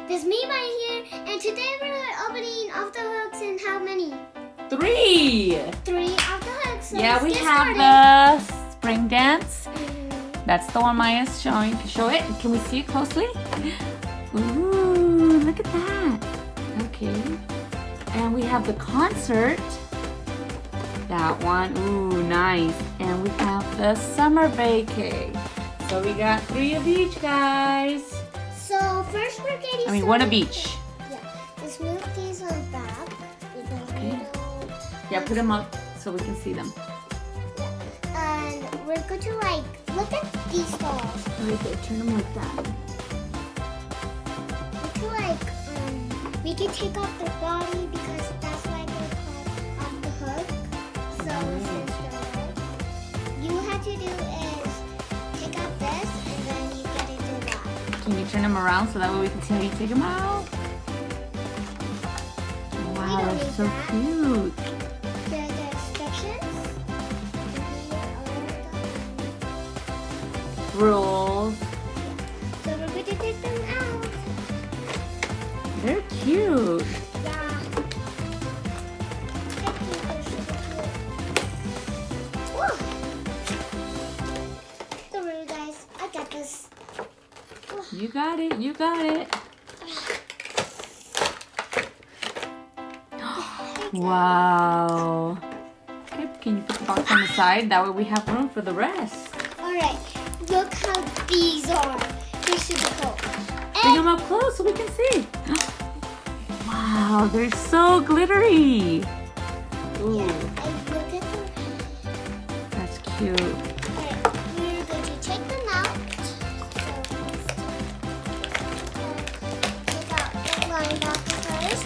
There's me right here, and today we're opening off the hooks and how many? 3. 3 off the hooks. So Yeah, let's we get have started. the spring dance. That's the one Maya's showing. Show it. Can we see it closely? Ooh, look at that. Okay. And we have the concert. That one. Ooh, nice. And we have the summer vacay. So we got 3 of each, guys. So first we're getting one of each. Yeah. Let's move these on back. Okay. Yeah, put them up so we can see them. Yeah. And we're going to look at these dolls. Right there, turn them like that. We can take off their body because that's why they're called off the hook. So you have to do is take out this and then you gotta do that. Can you turn them around so that way we can see how you take them out? Wow, they're so cute. There are the instructions. Rules. So we're going to take them out. They're cute. Yeah. Don't worry, guys. I got this. You got it. You got it. Wow. Okay, can you put the box on the side? That way we have room for the rest. Alright, look how these are. They're super cool. Bring them up close so we can see. Wow, they're so glittery. Ooh, And look at them. that's cute. Alright, we're going to take them out. So take out the line off first.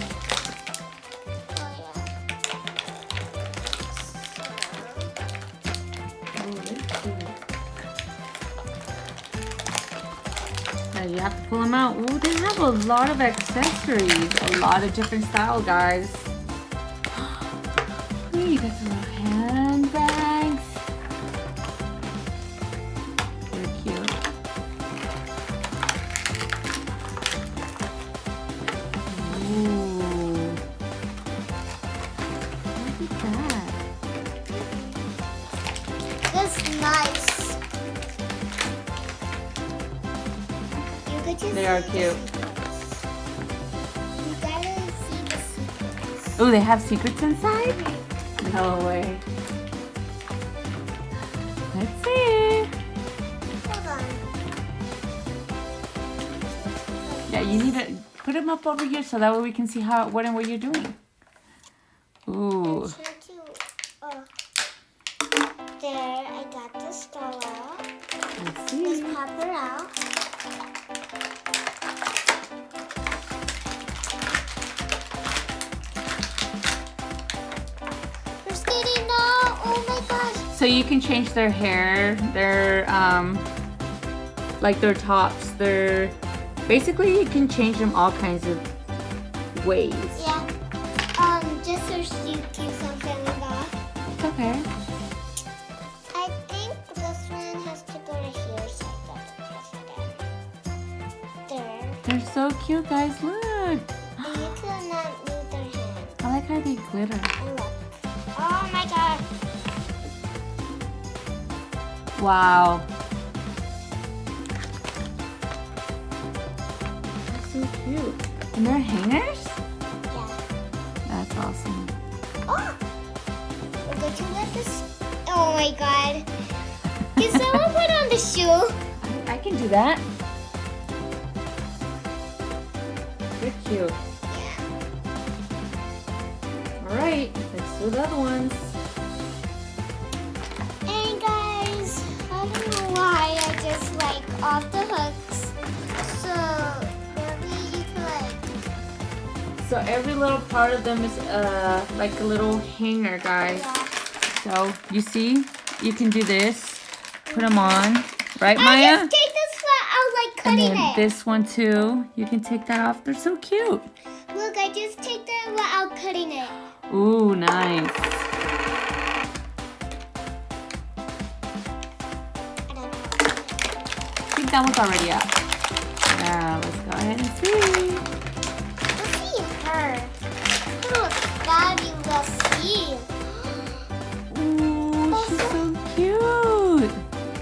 Oh yeah. Now you have to pull them out. Ooh, they have a lot of accessories. A lot of different style, guys. Ooh, you got some little handbags. They're cute. Ooh. Look at that. That's nice. They are cute. You gotta see the secrets. Oh, they have secrets inside? No way. Let's see. Hold on. Yeah, you need to put them up over here so that way we can see what you're doing. Ooh. There, I got the star out. Let's see. Let's pop her out. We're skating now. Oh my gosh. So you can change their hair, their like their tops, their basically you can change them all kinds of ways. Yeah. Just so you keep something off. It's okay. I think this one has to go to here, so I got to press again. There. They're so cute, guys. Look. And you cannot move their hand. I like how they glitter. And look. Oh my god. Wow. That's so cute. And they're hangers? Yeah. That's awesome. Oh! We're going to let this. Oh my god. Can someone put on the shoe? I can do that. They're cute. All right, let's do the other ones. And guys, I don't know why I just off the hooks. So maybe you could So every little part of them is like a little hanger, guys. yeah. So you see, you can do this. Put them on, right, I Maya? just take this one out And cutting then it. this one too. You can take that off. They're so cute. Look, I just take that one out cutting it. Ooh, nice. I don't know. I think that one's already up. Yeah, let's go ahead and see. Let's see her. Oh, fabulous heel. Ooh, she's so cute.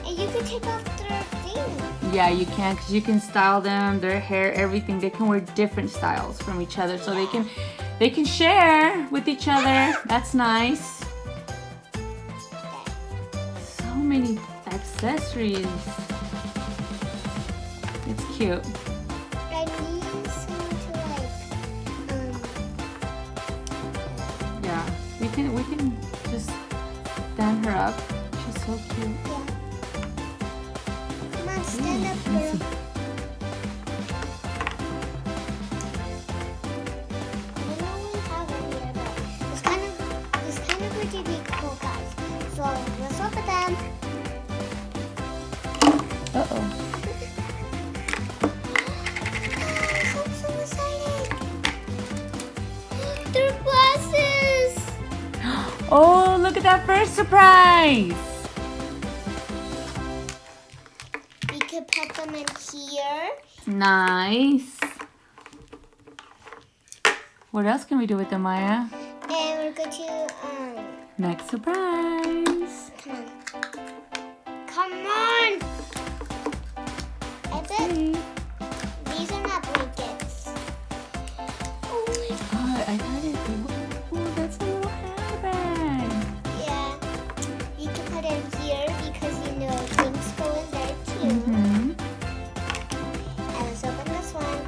And you can take off their thing. Yeah, you can, because you can style them, their hair, everything. They can wear different styles from each other, so they can share with each other. That's nice. So many accessories. It's cute. I need someone to Yeah, we can just stand her up. She's so cute. yeah. Come on, stand up, Let's girl. see. I know we have it here, but it's kind of pretty big, cool, guys. So let's open them. Uh-oh. I'm so excited. They're glasses. Oh, look at that first surprise. We could put them in here. Nice. What else can we do with them, Maya? And we're going to, Next surprise. come on. I bet these are not blankets. Oh my god. Oh, I got it. Oh, that's a little handbag. Yeah. You can put it in here because things go in there too. Mm-hmm. And let's open this one.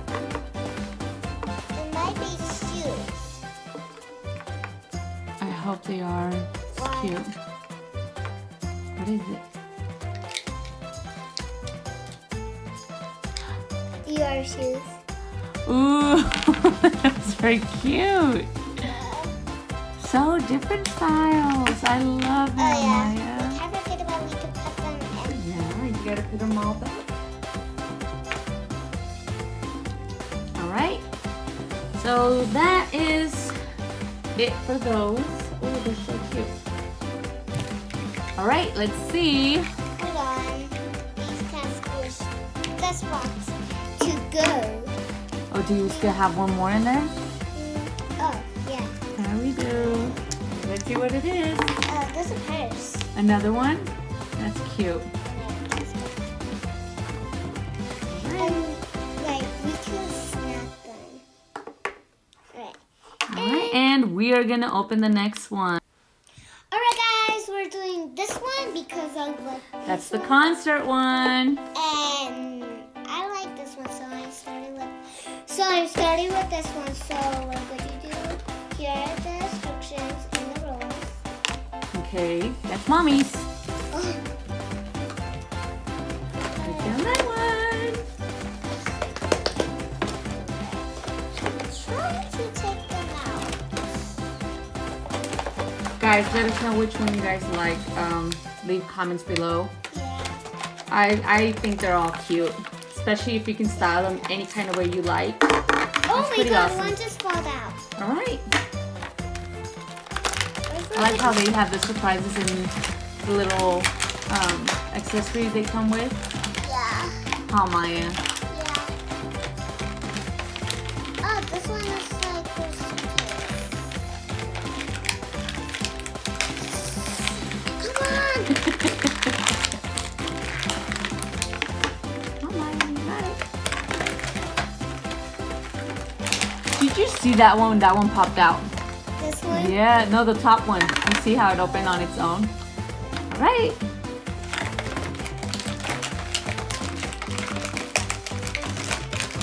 It might be shoes. I hope they are. It's Why? cute. What is it? Your shoes. Ooh, that's very cute. So different styles. I love it, Oh yeah. Maya. We haven't figured out we could put them in. Yeah, you gotta put them all back. All right. So that is it for those. Oh, they're so cute. All right, let's see. Hold on. These can't squish this box to go. Oh, do you still have one more in there? Oh, yeah. There we do. Let's see what it is. There's a purse. Another one? That's cute. And, we can snap them. Alright. All right, and we are gonna open the next one. Alright, guys. We're doing this one because I like That's the this one. concert one. And I like this one, so I'm starting with this one. So what I'm going to do, here are the instructions and the rules. Okay, that's mommy's. Oh, Let's do that one. try to take them out. Guys, let us know which one you guys like. Leave comments below. Yeah. I think they're all cute, especially if you can style them any kind of way you like. Oh my pretty god, awesome. one just fell out. All right. I like how they have the surprises and the little accessories they come with. Yeah. Oh, Maya. Yeah. Oh, this one is like for suitcase. Come on. Oh, Maya, you got it. Did you see that one? That one popped out. This one? Yeah, no, the top one. You see how it opened on its own? All right.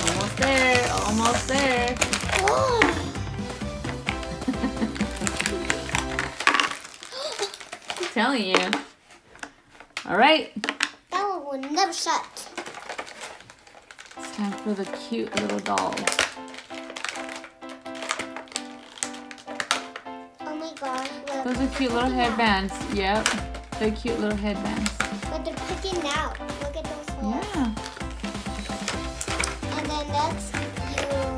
Almost there, almost there. Oh. I'm telling you. All right. That one will never shut. It's time for the cute little dolls. Oh my god, look. Those are cute little headbands. Yep. They're cute little headbands. But they're picking out. Look at those holes. Yeah. And then next, you are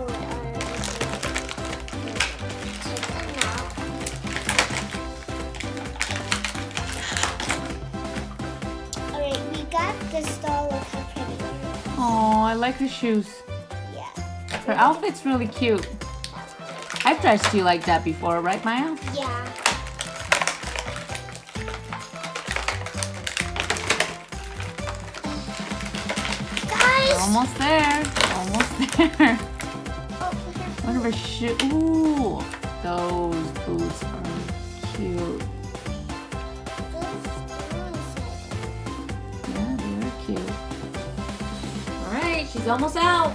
take them out. Alright, we got this doll. Look how pretty. Oh, I like her shoes. Yeah. Her outfit's really cute. I've dressed you like that before, right, Maya? Yeah. Guys! Almost there. Almost there. Oh, One of her shoes. Ooh, those boots are cute. Yeah, they are cute. All right, she's almost out.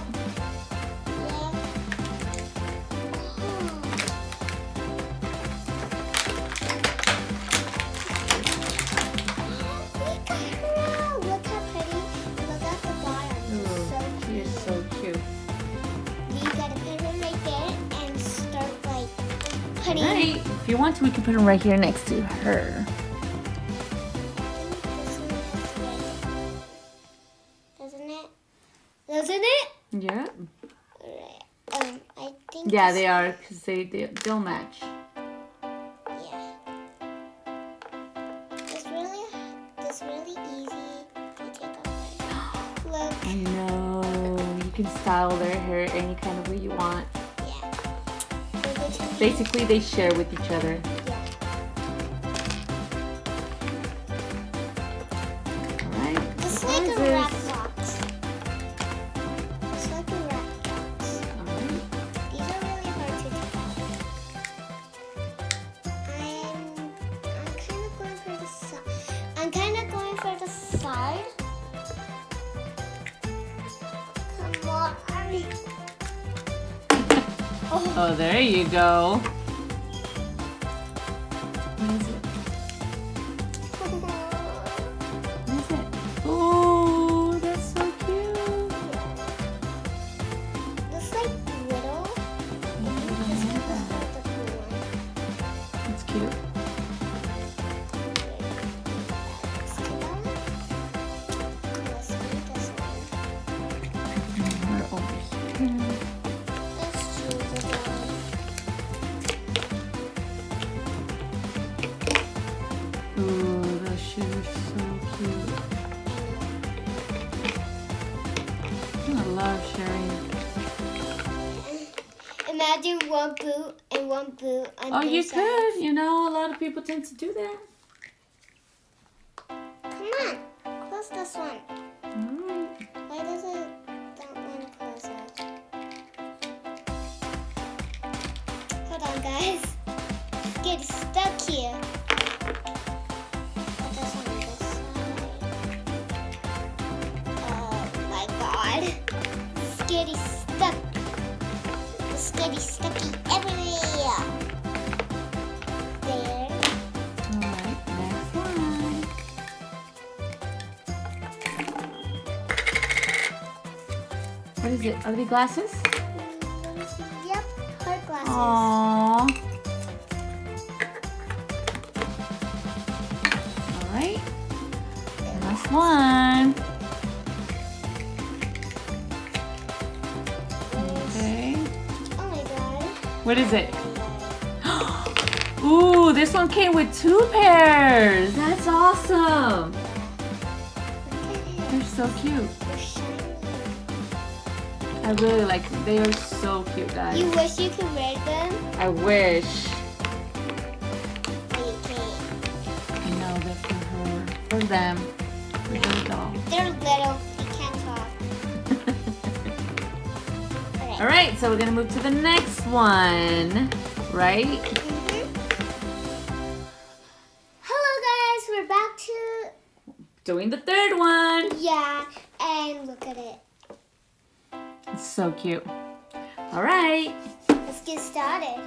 Look how pretty. Look at the bottom. Ooh, So she is so cute. you gotta put her right there and start like putting. Right. If you want to, we can put them right here next to her. Doesn't it? Doesn't it? Yeah. Alright. I think. Yeah, this- they are because they'll match. Yeah. It's really easy to take off. Look. I know. You can style their hair any kind of way you want. Yeah. Look at you. Basically, they share with each other. Yeah. All right. It's like a surprises. wrap box. It's like a wrap box. All right. These are really hard to take off. I'm kind of going for the side. Come on. Oh, Oh, there you go. What is it? What is it? Oh, that's so cute. Looks like little. I This like one that. is the cool one. It's cute. Let's do this one. We're over here. Let's choose a one. Ooh, those shoes are so cute. I love sharing. Imagine one boot and one boot on Oh, you this side. could. You know, a lot of people tend to do that. Come on, close this one. Alright. Why does it that one close it? Hold on, guys. It's getting stuck here. Put this on this side. Oh my god. It's getting stuck. It's getting stucky everywhere. There. Alright, next one. What is it? Are they glasses? Let me see. Yep, her glasses. Aww. Alright, last one. Okay. Oh my god. What is it? Ooh, this one came with 2 pairs. That's awesome. Look at it. They're so cute. They're shiny. I really like them. They are so cute, guys. You wish you could wear them, I wish. but you can't. I know they're for her. For them. For their doll. They're little. You can't talk. Alright. Alright, so we're gonna move to the next one. Right? Hello guys, we're back to Doing the third one. yeah, and look at it. It's so cute. Alright. Let's get started.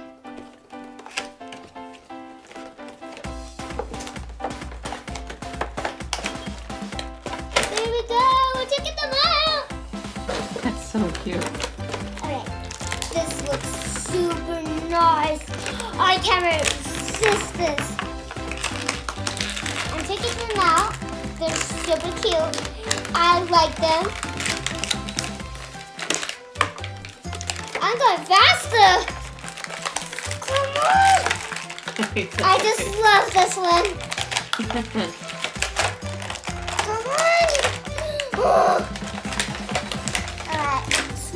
There we go. We're taking them out. That's so cute. Alright, this looks super nice. I can't resist this. I'm taking them out. They're super cute. I like them. I'm going faster. Come on. I just love this one. Come on.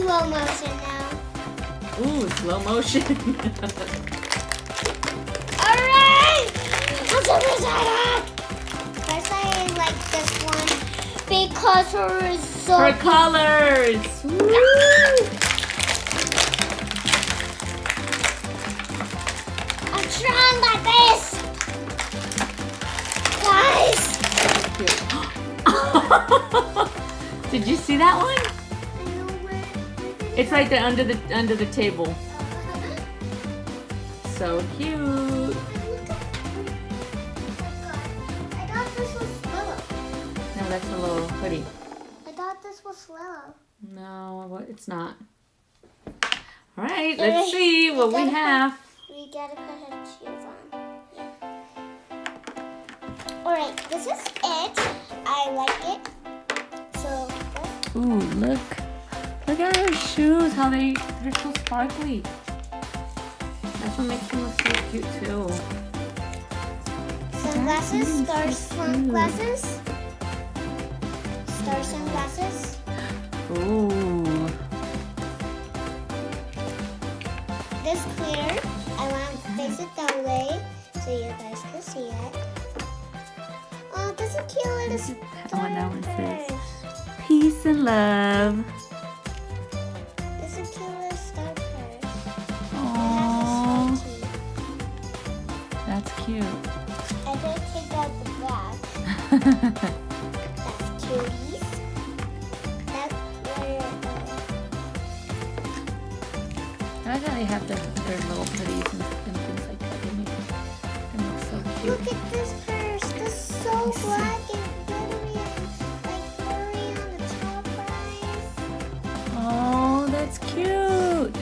slow motion now. Ooh, slow motion. Alright! I'm super excited! First, I like this one because her is so Her colors. Woo! I'm trying my best! Guys! Did you see that one? I know where It's right there under the table. So cute. Look at I thought this was Willow. No, that's a little hoodie. I thought this was Willow. No, it's not. All right, let's see what we have. We gotta put her shoes on. Alright, this is it. I like it. So, Ooh, look. Look at her shoes, how they're so sparkly. That's what makes them look so cute too. sunglasses, really star so sunglasses. Star sunglasses. Ooh. This clear. I want to face it that way so you guys can see it. Oh, this is cute little star that one says purse. peace and love. This is cute little star purse. Aww, It has a star teeth. that's cute. I did take out the back. That's cuties. That's where I like how they have their little hoodies and things like that. They make them look so cute. look at this purse. This is so black and glittery and like furry on the top, guys. Oh, that's cute.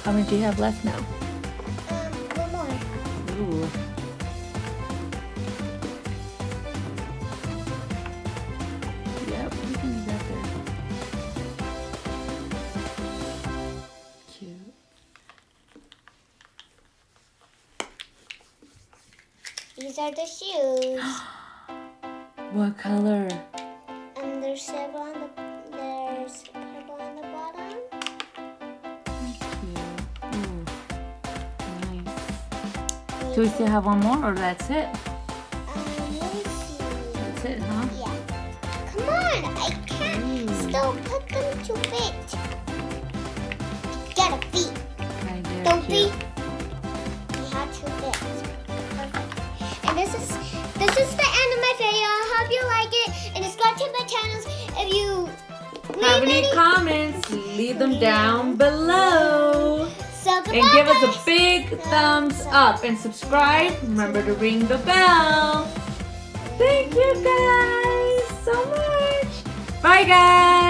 How many do you have left now? One more. Ooh. Yep, we can leave that there. Cute. These are the shoes. What color? And there's several on the there's purple on the bottom. Cute. Ooh. Nice. Do we still have one more or that's it? Let me see. That's it, huh? Yeah. Come on, I can't still put them to fit. Gotta fit. Right there, Don't cute. fit. We have to fit. Perfect. And this is the end of my video. I hope you like it. And subscribe to my channels if you Have leave any comments? Leave them down below. So goodbye, And give us a guys. big thumbs up and subscribe. Remember to ring the bell. Thank you guys so much. Bye guys.